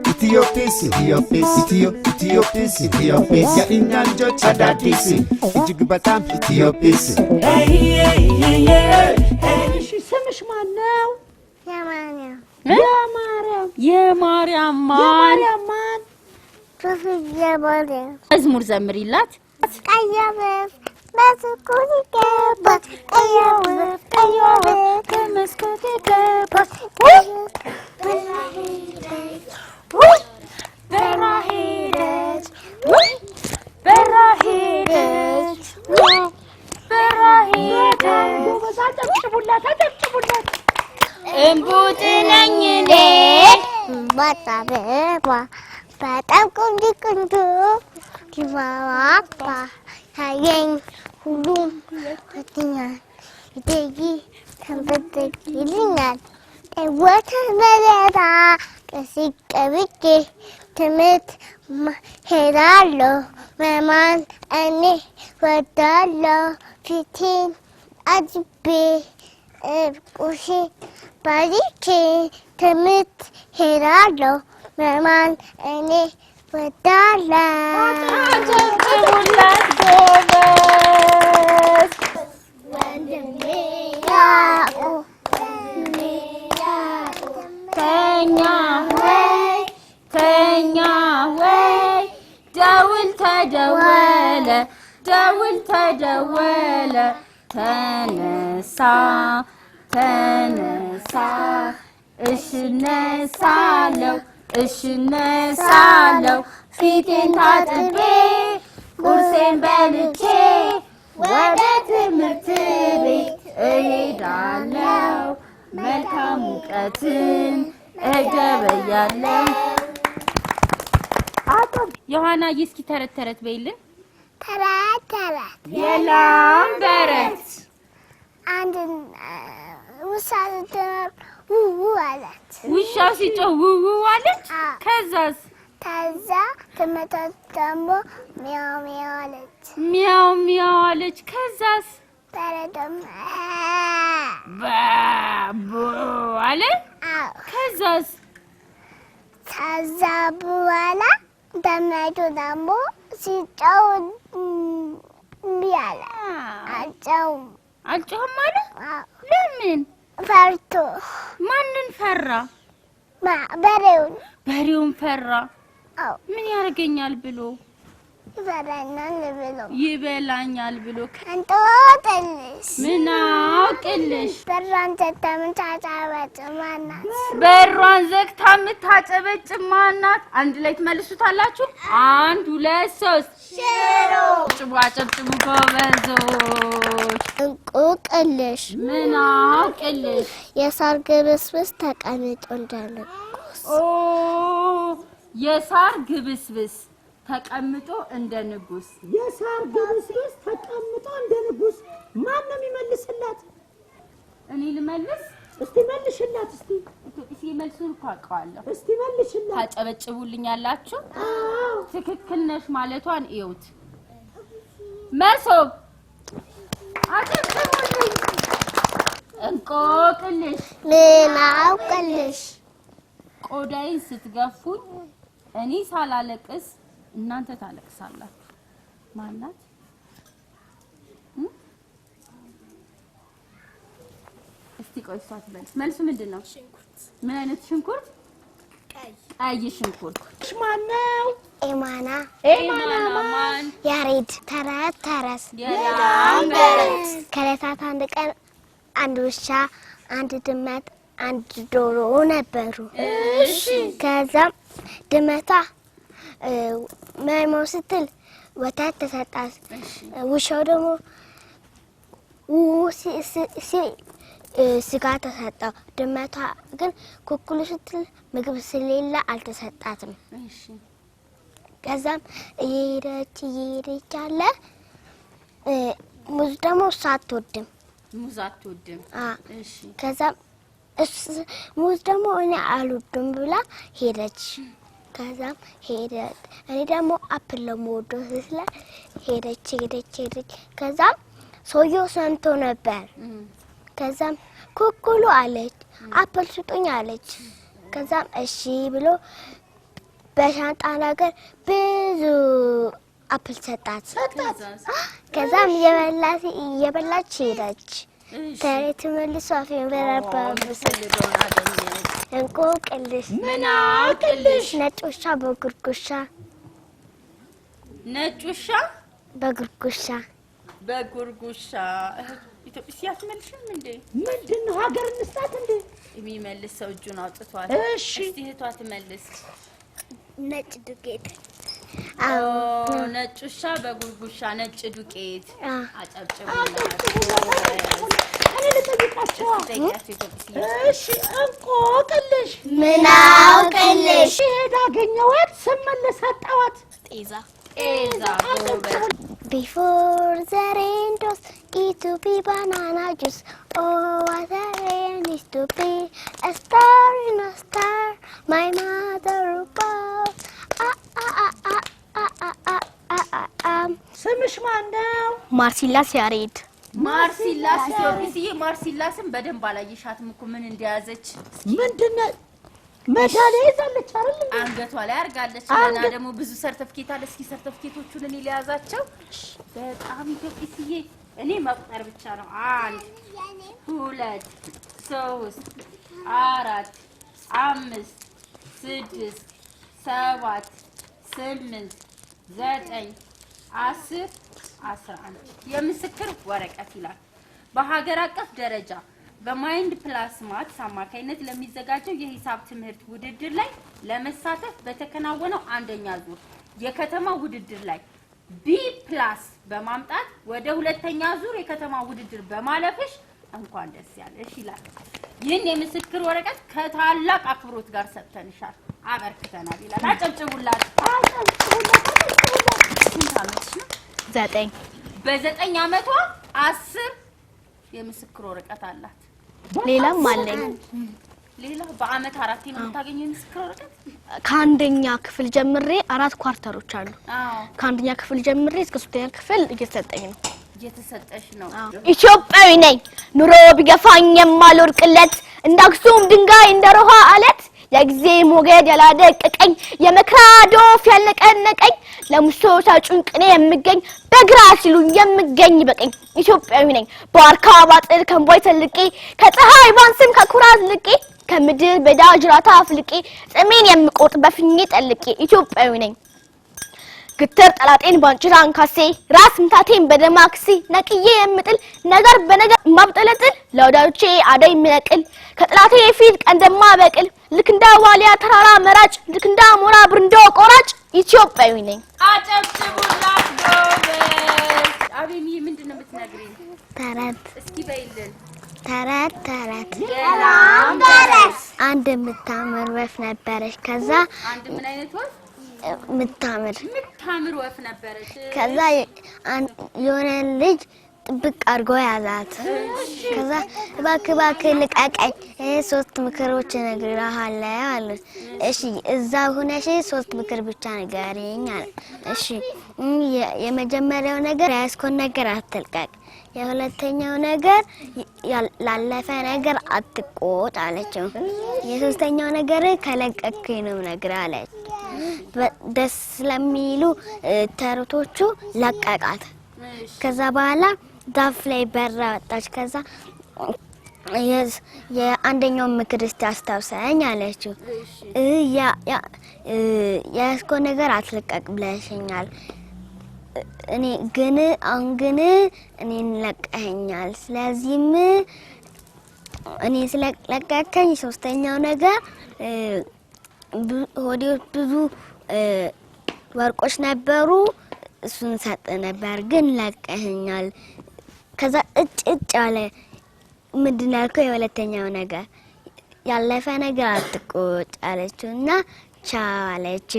Ethiopis ya inyanjo chadadisi እጅግ በጣም ኢትዮጵስ እሺ ስምሽ ማን ነው? የማርያም ማን መዝሙር ዘምሪላት ቀያበፍ በስኩት ገባት ቀያበፍ ከመስኮት ገባት በራሄደች አጨብጭቡላት እምቡጥ ነኝ እኔ ባጣበባ በጣም ቆንጆ ኪባባ ታየኝ ሁሉም ወጥኛል ይደጊ ተንበተክልኛል ወተት በለታ ቀሲቀብቄ ትምህርት ሄዳለሁ መማን እኔ ወዳለሁ ፊቴን አጅቤ ቁርሴ ባሪኬ ትምህርት ሄዳለሁ መማን እኔ ወዳለሁ አጨብጭቡላት ጎበዝ ወንድሜ ያዕቆብ ተኛ ወይ ደውል ተደወለ ተነሳ እነሳለሁ ፊቴን ታጥቤ ቁርሴን በልቼ ወደ ትምህርት ቤት እሄዳለሁ መልካም እውቀትን እገበያለሁ። ዮሐና እስኪ ተረት በይልን። ተረት የላም በረት አንድ ውሻ ስትኖር አለች። ውሻ ሲጮህ አለች። ከዛስ? ከዛ ትመጣች ደግሞ ሚያው አለች። ከዛስ? ተረደም ባቡ አለ። ከዛስ? ከዛ በኋላ ተመቶ ደግሞ ሲጫው ቢያለ አልጮህም አለ። ለምን? ፈርቶ። ማንን ፈራ? በሬውን ፈራ። ምን ያደርገኛል ብሎ? ይበላኛል ብሎ። እንጦጥልሽ ምን አውቅልሽ? በሯን ዘግታ የምታጨበጭብ ማናት? አንድ ላይ ትመልሱታላችሁ። 1 2 3 ሽሮ። አጨብጭቡ ጎበዞች። እንቆቅልሽ ምን አውቅልሽ? የሳር ግብስብስ ተቀምጦ እንደንጉስ። የሳር ግብስብስ ተቀምጦ እንደ ንጉስ። የሳር ግብስብስ ተቀምጦ እንደ ንጉስ። ማን ነው የሚመልስላት? እኔ ልመልስ? እስቲ መልሽላት። እስቲ መልሱን እኮ አውቀዋለሁ። እስቲ መልሽላት። ታጨበጭቡልኛላችሁ? ትክክል ነሽ ማለቷን እዩት። መሶብ አጨብጭቡልኝ። እንቆቅልሽ ምን አውቅልሽ? ቆዳዬን ስትገፉኝ እኔ ሳላለቅስ እናንተ ታለቅሳላችሁ። ማናት? እስቲ ቆይ እሷት መልሱ ምንድነው? ሽንኩርት። ምን አይነት ሽንኩርት? ቀይ ሽንኩርት። ማን ነው? ኤማና ማን? ያሬድ ተረት የላም በረት። ከዕለታት አንድ ቀን አንድ ውሻ፣ አንድ ድመት፣ አንድ ዶሮ ነበሩ። እሺ። ከዛም ድመቷ መሞ ስትል ወተት ተሰጣት። ውሻው ደግሞ ስጋ ተሰጣው። ድመቷ ግን ኩኩሉ ስትል ምግብ ስለሌለ አልተሰጣትም። እሺ። ከዛም እየሄደች አለ። ሙዝ ደግሞ እሷ አትወድም። እሺ። ከዛም ሙዝ ደግሞ እኔ አልወድም ብላ ሄደች። ከዛም ሄደች። እኔ ደግሞ አፕል ለምወደው ስለ ሄደች። ከዛም ሰውየው ሰምቶ ነበር። ከዛም ኩኩሉ አለች አፕል ስጡኝ አለች ከዛም እሺ ብሎ በሻንጣ ነገር ብዙ አፕል ሰጣት ከዛም የበላች ሄደች ተሬት መልሶ አፌን በረባብስ እንቆቅልሽ ምን አውቅልሽ ነጭ ውሻ በጉርጉሻ ነጭ ውሻ በጉርጉሻ ኢትዮጵያ ሲያስመልሽም እንዴ ምንድነው ሀገር እንስጣት እንዴ የሚመልስ ሰው እጁን አውጥቷል እሺ እስቲ እህቷ ትመልስ ነጭ ዱቄት አዎ ነጭ ውሻ በጉርጉሻ ነጭ ዱቄት አጨብጭቡ እኔ ልጠይቃቸው እሺ እንቆቅልሽ ምን አውቅልሽ ሄዳ አገኘኋት ስመለስ አጣኋት ጤዛ Before the rain goes, it to be banana juice. Oh, what a rain is to be a star in a star. My mother above. ስምሽ ማነው? ማርሲላስ ያሬድ ማርሲላስ ኢትዮጵያ ማርሲላስን በደንብ አላየሻትም እኮ ምን እንደያዘች ምንድነው መዳሊያ ይዛለች አይደል አንገቷ ላይ አርጋለች እና ደግሞ ብዙ ሰርቲፊኬት አለ እስኪ ሰርቲፊኬቶቹን እኔ ሊያዛቸው በጣም ኢትዮጵያ እኔ መቁጠር ብቻ ነው 1 2 3 4 5 6 7 8 9 10 11 የምስክር ወረቀት ይላል በሀገር አቀፍ ደረጃ በማይንድ ፕላስ ማትስ አማካይነት ለሚዘጋጀው የሂሳብ ትምህርት ውድድር ላይ ለመሳተፍ በተከናወነው አንደኛ ዙር የከተማ ውድድር ላይ B+ በማምጣት ወደ ሁለተኛ ዙር የከተማ ውድድር በማለፍሽ እንኳን ደስ ያለሽ ይላል ይህን የምስክር ወረቀት ከታላቅ አክብሮት ጋር ሰጥተንሻል አበርክተናል ይላል አጨብጭቡላት ስንት ዓመትሽ ነው 9 በ9 ዓመቷ 10 የምስክር ወረቀት አላት ሌላም አለኝ ሌላ በአመት 4 የምታገኘው የምስክር ወረቀት ከአንደኛ ክፍል ጀምሬ 4 ኳርተሮች አሉ ከአንደኛ ክፍል ጀምሬ እስከ 3ኛ ክፍል እየተሰጠኝ ነው እየተሰጠሽ ነው ኢትዮጵያዊ ነኝ ኑሮ ቢገፋኝ የማልወርቅለት እንዳክሱም ድንጋይ እንደሮሃ አለት የጊዜ ሞገድ ያላደቀቀኝ የመክራዶፍ ያለቀነቀኝ ለሙሶታ ጭንቅኔ የምገኝ በግራ ሲሉኝ የምገኝ በቀኝ ኢትዮጵያዊ ነኝ በአርካ ባጥል ከንቦይ ተልቄ ከፀሐይ ባንስም ከኩራት ልቄ ከምድር በዳጅራታ አፍልቄ ጽሜን የምቆጥ በፍኜ ጠልቄ ኢትዮጵያዊ ነኝ ግትር ጠላጤን ባንጭራ አንካሴ ራስ ምታቴን በደማክሲ ነቅዬ የምጥል ነገር በነገር ማብጠለጥል ለወዳጆቼ አደይ ምነቅል ከጥላቴ ፊት ቀንደማ በቅል ልክ እንደ ዋሊያ ተራራ መራጭ ልክ እንደ አሞራ ብርንዶ ቆራጭ ኢትዮጵያዊ ነኝ አጨብጭቡላት ጎበዝ አቤሚ ምንድነው የምትነግሪኝ ተረት እስኪ በይልን ተረት የላም ደረስ አንድ የምታምር ወፍ ነበረች ከዛ አንድ ምን አይነት ወፍ የምታምር ወፍ ነበረች ከዛ የሆነ ልጅ ጥብቅ አድርጎ ያዛት ከዛ እባክህ ልቀቀኝ 3 ምክሮች እነግርሃለሁ አለች እሺ እዛ ሆነሽ 3 ምክር ብቻ ንገሪኝ አለ እሺ የመጀመሪያው ነገር ያስኮን ነገር አትልቀቅ የሁለተኛው ነገር ላለፈ ነገር አትቆጥ አለችው የሶስተኛው ነገር ከለቀቅከኝ ነው ነገር አለች ደስ ስለሚሉ ተረቶቹ ለቀቃት ከዛ በኋላ ዛፍ ላይ በራ ወጣች ከዛ የአንደኛው ምክር እስቲ አስታውሰኝ አለችው ያስኮ ነገር አትልቀቅ ብለሽኛል እኔ ግን እኔን ለቀኸኛል ስለዚህም እኔ ስለለቀቀኝ ሶስተኛው ነገር ሆዴ ብዙ ወርቆች ነበሩ እሱን ሰጥ ነበር ግን ለቀኸኛል ከዛ እጭ አለ ምንድነው ያልከው የሁለተኛው ነገር ያለፈ ነገር አትቆጥ አለችውና ቻው አለች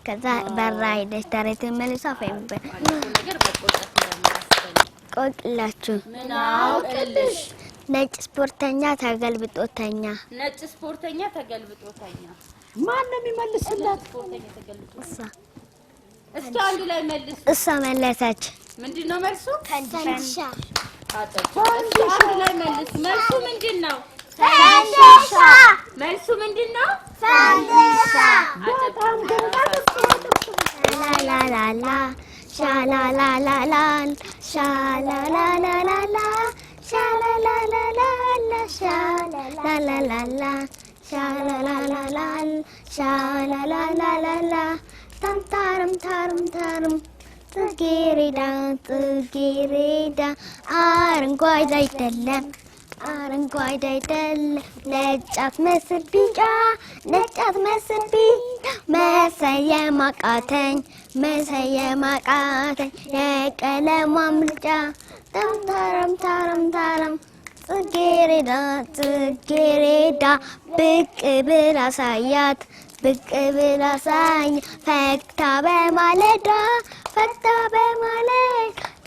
ከዛ በራ ሄደች ተረት መልሳ ፈይምበ ነገር በቆጣት ቆጥላችሁ ምን አውቅልሽ ነጭ ስፖርተኛ ተገልብጦተኛ ነጭ ስፖርተኛ ተገልብጦተኛ ማን ነው የሚመልስላት ስፖርተኛ ተገልብጦ እሷ እስኪ አንድ ላይ መልስ እሷ መለሰች ምንድነው መልሱ ፈንዲሻ አንድ ላይ መልስ። መልሱ ምንድነው? ፈንዲሻ። መልሱ ምንድነው? ፈንዲሻ። ላላላላ ሻላላላላል ሻላላላላላ ሻላላላላላ ሻላላላላ ሻላላላላል ሻላላላላላ ታምታርም ታርም ታርም ጽጌረዳ ጽጌረዳ አረንጓዴ አይደለም አረንጓዴ አይደለም ነጫት መስል ቢጫ ነጫት መስል ቢጫ መሰየም አቃተኝ የቀለሟ ምርጫ ታምታረም ታረም ታረም ጽጌረዳ ጽጌረዳ ብቅ ብላ ሳያት ብቅ ብላ ሳይ ፈክታ በማለዳ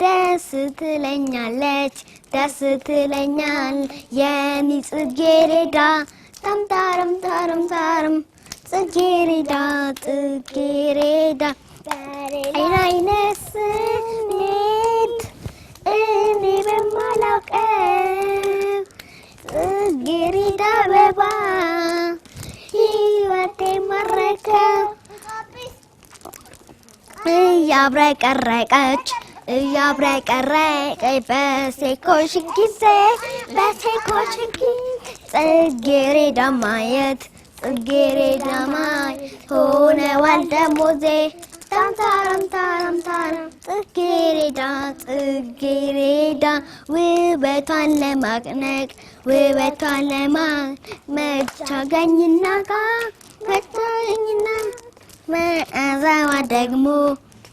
ደስ ትለኛለች ደስ ትለኛል የኔ ጽጌረዳ ታምታረም ታረም ታረም ጽጌረዳ ጽጌረዳ አይናይነት ስሜት እኔ በማላውቀው ጽጌረዳ አበባ ሕይወቴ ማረከው እያብረቀረቀች በሴኮሽን ጊዜ ጽጌረዳ ማየት ሆነዋል ደሞዜ ታምታረም ታረም ታረም ጽጌረዳ ውበቷን ለማቅነቅ መቻገኝና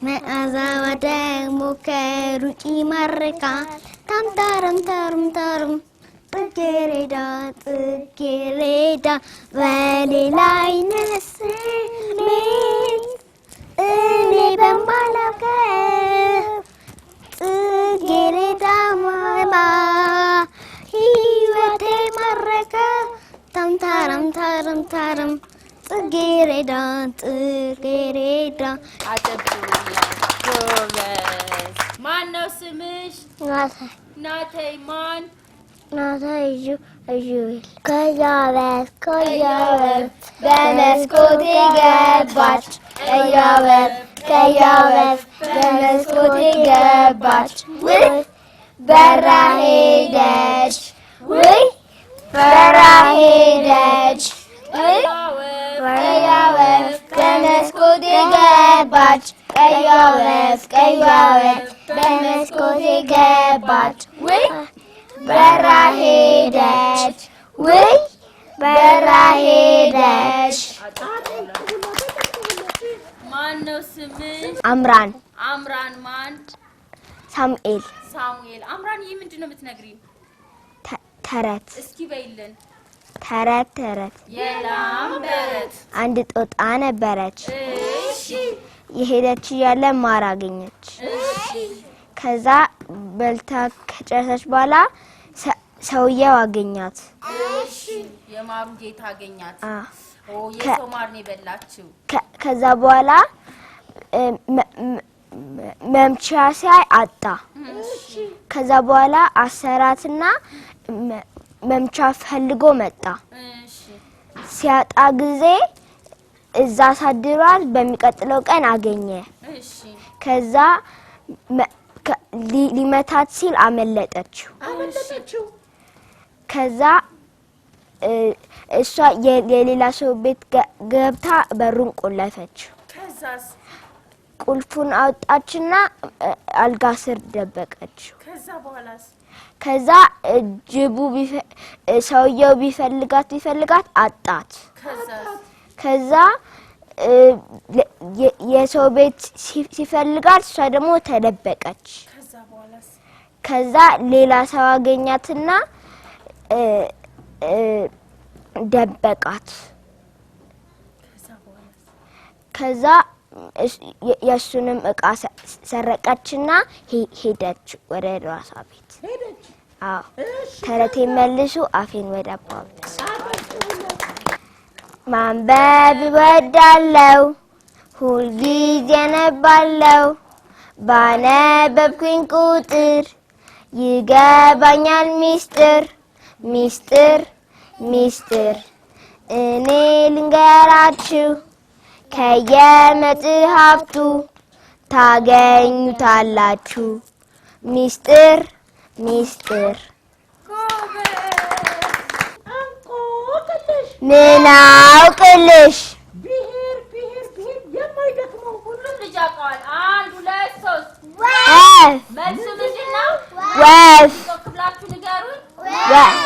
መዓዛዋ ደግሞ ከሩቅ ይማርካል ታምታረም ታረም ታረም ጽጌረዳ በሌላ አይነት ስሜት እኔ በማላውቀው ጽጌረዳ ማማ ሕይወቴ ማረከ ታምታረም ታረም ታረም ጽጌረዳ ጎበዝ። ማን ነው ስምሽ? ናተይ ማን? ናተይ እዩል ከያበፍ በመስኮቴ ገባች ከያበፍ በመስኮቴ ገባች በራ ሄደች ቀያወፍ በመስኮቴ ገባች ቀያወፍ በመስኮቴ ገባች በራ ሄደች ማን ነው ስምሽ? አምራን ማን? ሳሙኤል አምራን ይህ ምንድን ነው የምትነግሪን? ተረት እስኪ በይልን። ተረት የላም በረት አንድ ጦጣ ነበረች። እሺ የሄደች እያለ ማር አገኘች። እሺ ከዛ በልታ ከጨረሰች በኋላ ሰውየው አገኛት። እሺ የማሩ ጌታ አገኛት። የሰው ማር ነው የበላችው። ከዛ በኋላ መምቻ ሲያይ አጣ። ከዛ በኋላ አሰራትና መምቻ ፈልጎ መጣ። ሲያጣ ጊዜ እዛ ሳድሯል። በሚቀጥለው ቀን አገኘ። ከዛ ሊመታት ሲል አመለጠችው። ከዛ እሷ የሌላ ሰው ቤት ገብታ በሩን ቆለፈችው። ቁልፉን አወጣችና አልጋ ስር ደበቀችው። ከዛ ጅቡ ሰውየው ቢፈልጋት አጣት። ከዛ የሰው ቤት ሲፈልጋት እሷ ደግሞ ተደበቀች። ከዛ ሌላ ሰው አገኛትና ደበቃት። ከዛ የሱንም እቃ ሰረቀችና ሄደች ወደ ራሷ ቤት። አዎ ተረቴ መልሱ አፌን ወደ አባብስ። ማንበብ እወዳለሁ ሁልጊዜ አነባለሁ። ባነበብኩኝ ቁጥር ይገባኛል ሚስጥር ሚስጥር ሚስጥር እኔ ልንገራችሁ ከየመጽሐፍቱ ታገኙታላችሁ ሚስጥር ሚስጥር ምን አውቅልሽ ብሔር የማይደክመው ሁሉም ልጅ ያውቀዋል 1 2 3 ወፍ መልሱ ምንድነው ወፍ ክፍላችሁ ንገሩኝ ወፍ